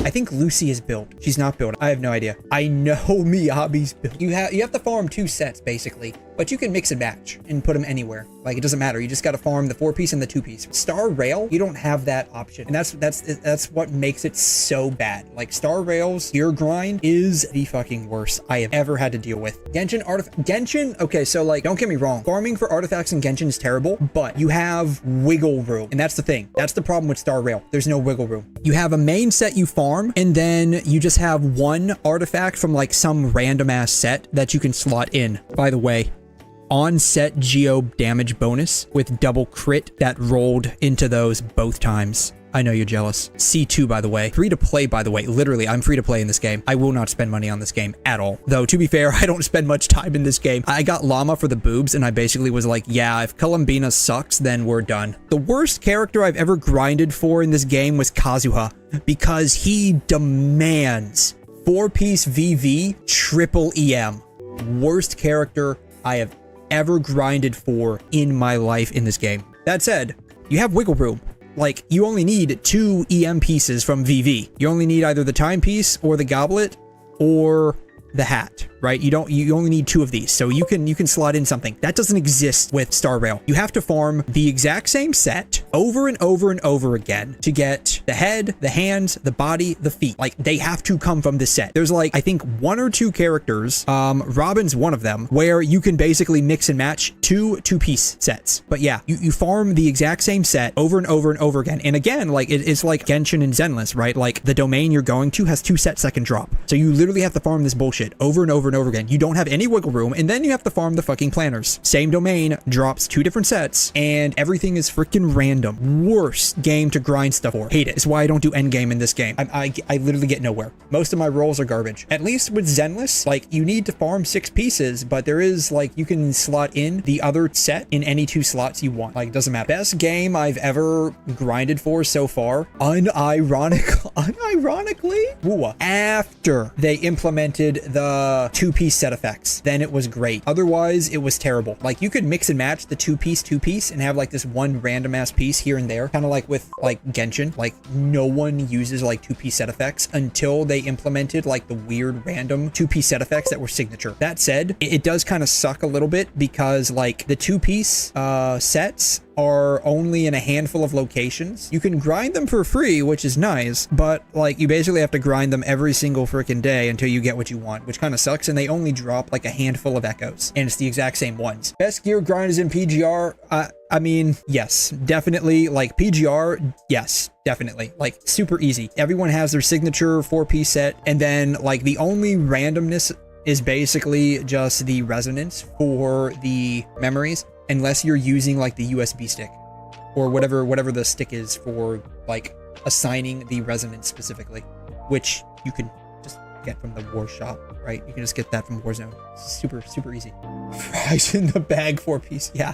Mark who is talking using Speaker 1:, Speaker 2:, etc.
Speaker 1: I think Lucy is built. She's not built. I have no idea. I know Miyabi's built. You have to farm 2 sets basically, but you can mix and match and put them anywhere. Like it doesn't matter. You just got to farm the 4-piece and the 2-piece. Star Rail, you don't have that option, and that's what makes it so bad. Like Star Rail's gear grind is the fucking worst I have ever had to deal with. Genshin. Okay, so like don't get me wrong, farming for artifacts in Genshin is terrible, but you have wiggle room, and that's the thing. That's the problem with Star Rail. There's no wiggle room. You have a main set you farm, and then you just have one artifact from like some random ass set that you can slot in. By the way, on-set geo damage bonus with double crit that rolled into those both times. I know you're jealous. C2, by the way. Free to play, by the way. Literally, I'm free to play in this game. I will not spend money on this game at all. Though, to be fair, I don't spend much time in this game. I got Llama for the boobs, and I basically was like, yeah, if Columbina sucks, then we're done. The worst character I've ever grinded for in this game was Kazuha, because he demands 4-piece VV triple EM. Worst character I have ever grinded for in my life in this game. That said, you have wiggle room. Like, you only need 2 EM pieces from VV. You only need either the timepiece or the goblet or the hat, right? You only need 2 of these, so you can slot in something. That doesn't exist with Star Rail. You have to farm the exact same set over and over and over again to get the head, the hands, the body, the feet. Like, they have to come from this set. There's like, I think 1 or 2 characters, Robin's one of them, where you can basically mix and match 2-piece sets. But yeah, you farm the exact same set over and over and over again. And again, like it's like Genshin and Zenless, right? Like the domain you're going to has 2 sets that can drop. So you literally have to farm this bullshit over and over and over again. You don't have any wiggle room, and then you have to farm the fucking planners. Same domain drops 2 different sets, and everything is freaking random. Worst game to grind stuff for. Hate it. It's why I don't do endgame in this game. I literally get nowhere. Most of my rolls are garbage. At least with Zenless, like you need to farm 6 pieces, but there is like you can slot in the other set in any 2 slots you want. Like it doesn't matter. Best game I've ever grinded for so far, unironically, after they implemented the 2-piece set effects, then it was great. Otherwise, it was terrible. Like you could mix and match the 2-piece and have like this one random ass piece here and there, kind of like with like Genshin. Like no one uses like 2-piece set effects until they implemented like the weird random 2-piece set effects that were signature. That said, it does kind of suck a little bit because like the 2-piece sets are only in a handful of locations. You can grind them for free, which is nice, but like you basically have to grind them every single freaking day until you get what you want, which kind of sucks, and they only drop like a handful of echoes, and it's the exact same ones. Best gear grinders in PGR, I mean, yes, definitely. Like PGR, yes, definitely. Like super easy. Everyone has their signature 4-piece set, and then like the only randomness is basically just the resonance for the memories, unless you're using like the USB stick or whatever the stick is for like assigning the resonance specifically, which you can just get from the war shop, right? You can just get that from Warzone. Super easy. Fries in the bag 4-piece. Yeah,